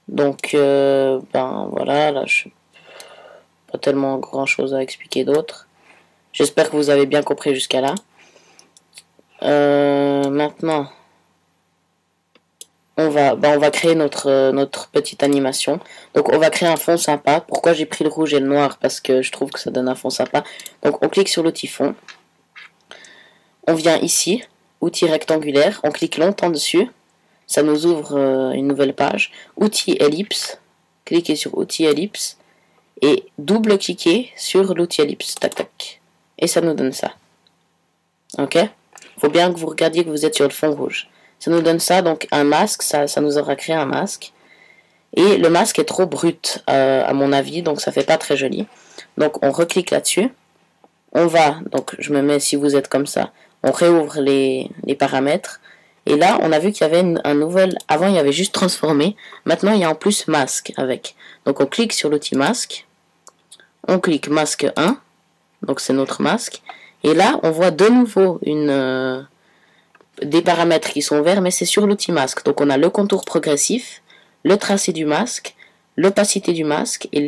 Donc, ben voilà, là, je n'ai pas tellement grand chose à expliquer d'autre. J'espère que vous avez bien compris jusqu'à là. Maintenant, on va créer notre petite animation. Donc, on va créer un fond sympa. Pourquoi j'ai pris le rouge et le noir? Parce que je trouve que ça donne un fond sympa. Donc, on clique sur l'outil fond. On vient ici, outil rectangulaire. On clique longtemps dessus. Ça nous ouvre une nouvelle page. Outil ellipse. Cliquez sur outil ellipse. Et double-cliquer sur l'outil ellipse. Tac, tac. Et ça nous donne ça. Ok? Faut bien que vous regardiez que vous êtes sur le fond rouge. Ça nous donne ça, donc un masque, ça nous aura créé un masque. Et le masque est trop brut, à mon avis, donc ça fait pas très joli. Donc on reclique là-dessus. On va, donc je me mets, si vous êtes comme ça, on réouvre les paramètres. Et là, on a vu qu'il y avait un nouvel... Avant, il y avait juste transformé. Maintenant, il y a en plus masque avec. Donc on clique sur l'outil masque. On clique masque 1. Donc c'est notre masque. Et là, on voit de nouveau des paramètres qui sont verts, mais c'est sur l'outil masque. Donc on a le contour progressif, le tracé du masque, l'opacité du masque et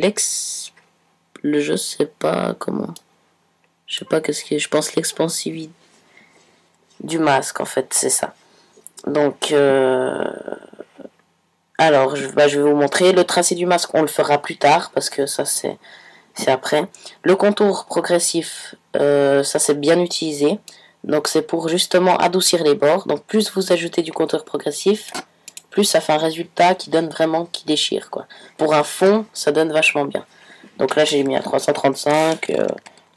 je sais pas comment. Je sais pas qu'est-ce qui est. Je pense l'expansivité du masque, en fait, c'est ça. Donc, alors, je vais vous montrer. Le tracé du masque, on le fera plus tard, parce que ça, c'est après. Le contour progressif, ça, c'est bien utilisé. Donc, c'est pour justement adoucir les bords. Donc, plus vous ajoutez du contour progressif, plus ça fait un résultat qui donne vraiment, qui déchire, quoi. Pour un fond, ça donne vachement bien. Donc là, j'ai mis à 335.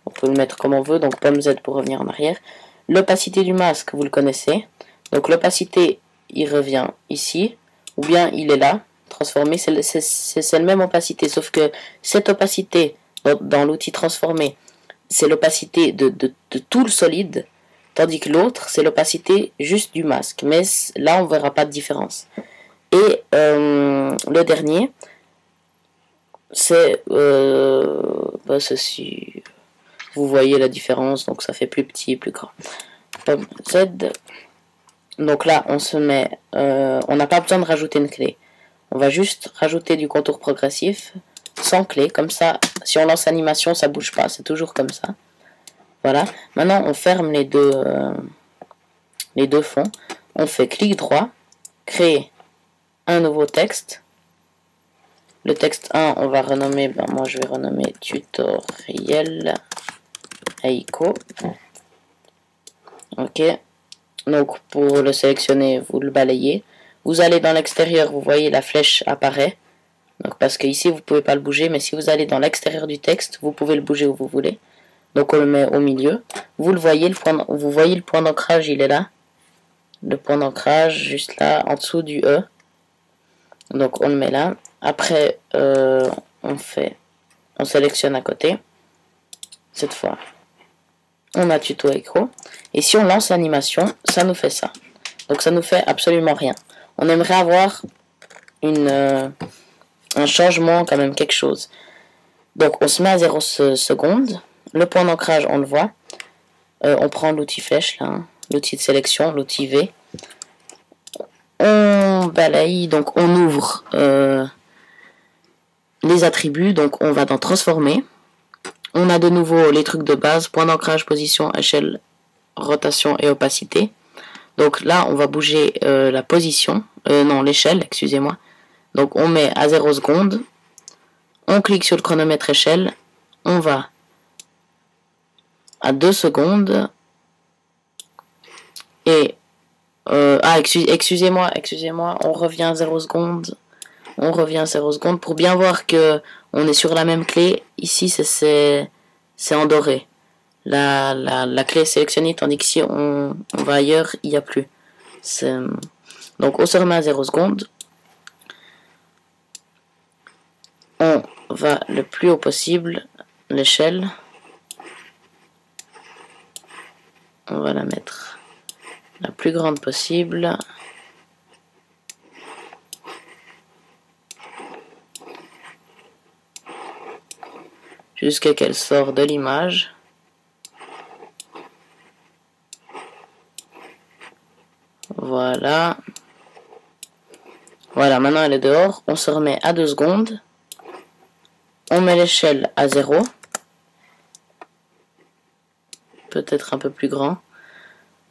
On peut le mettre comme on veut. Donc, pomme Z pour revenir en arrière. L'opacité du masque, vous le connaissez. Donc, l'opacité, il revient ici. Ou bien, il est là, transformé. C'est la même opacité. Sauf que cette opacité, dans l'outil transformé, c'est l'opacité de tout le solide. Tandis que l'autre, c'est l'opacité juste du masque. Mais là, on ne verra pas de différence. Et le dernier, c'est ceci. Vous voyez la différence, donc ça fait plus petit, plus grand. Z. Donc là, on se met... on n'a pas besoin de rajouter une clé. On va juste rajouter du contour progressif sans clé. Comme ça, si on lance l'animation, ça bouge pas. C'est toujours comme ça. Voilà. Maintenant, on ferme les deux fonds. On fait clic droit, créer un nouveau texte. Le texte 1, on va renommer, moi je vais renommer tutoriel Aiko. Ok. Donc pour le sélectionner, vous le balayez. Vous allez dans l'extérieur, vous voyez la flèche apparaît. Donc parce que ici vous ne pouvez pas le bouger, mais si vous allez dans l'extérieur du texte, vous pouvez le bouger où vous voulez. Donc on le met au milieu. Vous voyez le point d'ancrage, il est là. Le point d'ancrage juste là, en dessous du E. Donc on le met là. Après on sélectionne à côté. Cette fois on a tuto écro. Et si on lance l'animation, ça nous fait ça. Donc ça nous fait absolument rien. On aimerait avoir un changement, quand même, quelque chose. Donc on se met à 0 secondes. Le point d'ancrage, on le voit. On prend l'outil flèche, là, hein, l'outil de sélection, l'outil V. On balaye, donc on ouvre les attributs. Donc on va dans transformer. On a de nouveau les trucs de base, point d'ancrage, position, échelle, rotation et opacité. Donc là, on va bouger la position, non, l'échelle, excusez-moi. Donc on met à 0 secondes, on clique sur le chronomètre échelle, on va à 2 secondes, et... excusez-moi, on revient à 0 secondes. On revient à 0 secondes pour bien voir que on est sur la même clé. Ici, c'est en doré. La clé est sélectionnée, tandis que si on va ailleurs, il n'y a plus. Donc, on se remet à 0 secondes. On va le plus haut possible, l'échelle. On va la mettre la plus grande possible. Jusqu'à qu'elle sorte de l'image. Voilà. Voilà, maintenant elle est dehors. On se remet à 2 secondes. On met l'échelle à 0. Peut-être un peu plus grand.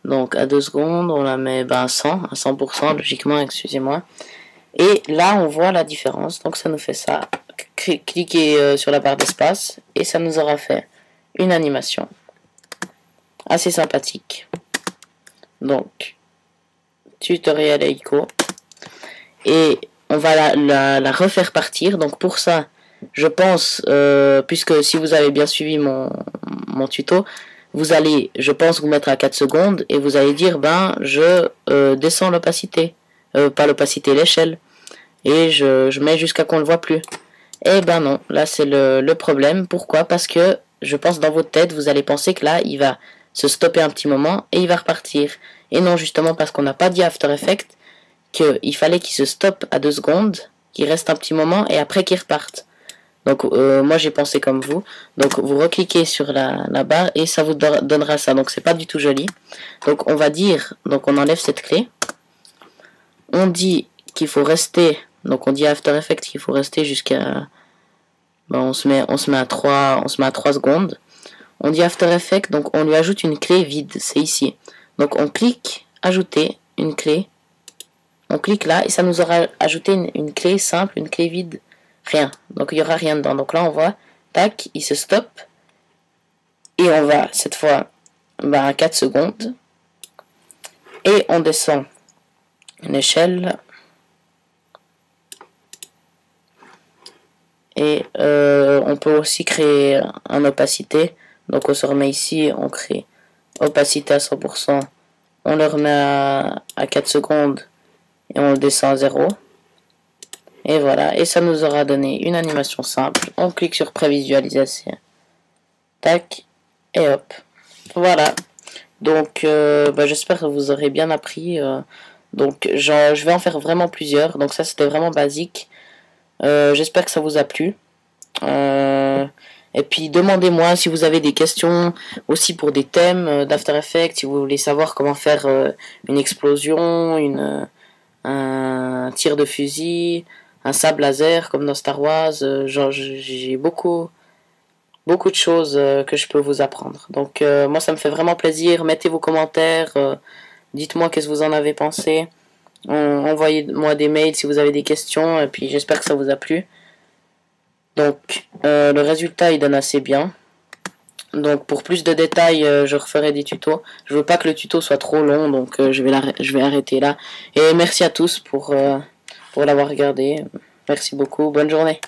Donc à 2 secondes, on la met à 100, à 100%, logiquement, excusez-moi. Et là, on voit la différence. Donc ça nous fait ça. Cliquez sur la barre d'espace et ça nous aura fait une animation assez sympathique. Donc, tutoriel Eiko. Et on va la refaire partir. Donc pour ça, je pense, puisque si vous avez bien suivi mon tuto, vous allez, je pense, vous mettre à 4 secondes et vous allez dire, ben, je descends l'opacité. Pas l'opacité, l'échelle. Et je mets jusqu'à qu'on ne le voit plus. Eh ben non, là c'est le problème. Pourquoi? Parce que je pense dans votre tête, vous allez penser que là, il va se stopper un petit moment et il va repartir. Et non, justement parce qu'on n'a pas dit After Effects qu'il fallait qu'il se stoppe à 2 secondes, qu'il reste un petit moment et après qu'il reparte. Donc moi j'ai pensé comme vous. Donc vous recliquez sur la barre et ça vous donnera ça. Donc c'est pas du tout joli. Donc on va dire, donc on enlève cette clé. On dit qu'il faut rester, donc on dit à After Effects qu'il faut rester jusqu'à, ben on se met à 3 secondes. On dit After Effects, donc on lui ajoute une clé vide, c'est ici. Donc on clique, ajouter une clé. On clique là et ça nous aura ajouté une clé simple, une clé vide, rien. Donc il n'y aura rien dedans. Donc là on voit, tac, il se stoppe. Et on va cette fois à 4 secondes. Et on descend l'échelle. Et on peut aussi créer une opacité. Donc on se remet ici, on crée opacité à 100%. On le remet à 4 secondes et on le descend à 0. Et voilà, et ça nous aura donné une animation simple. On clique sur prévisualisation. Tac, et hop. Voilà. Donc j'espère que vous aurez bien appris. Donc je vais en faire vraiment plusieurs. Donc ça c'était vraiment basique. J'espère que ça vous a plu. Et puis demandez-moi si vous avez des questions aussi pour des thèmes d'After Effects, si vous voulez savoir comment faire une explosion, un tir de fusil, un sabre laser comme dans Star Wars. J'ai beaucoup de choses que je peux vous apprendre. Donc moi ça me fait vraiment plaisir. Mettez vos commentaires, dites-moi qu'est-ce que vous en avez pensé. Envoyez-moi des mails si vous avez des questions. Et puis j'espère que ça vous a plu. Donc le résultat il donne assez bien. Donc pour plus de détails je referai des tutos. Je veux pas que le tuto soit trop long, donc je vais arrêter là. Et merci à tous pour l'avoir regardé. Merci beaucoup, bonne journée.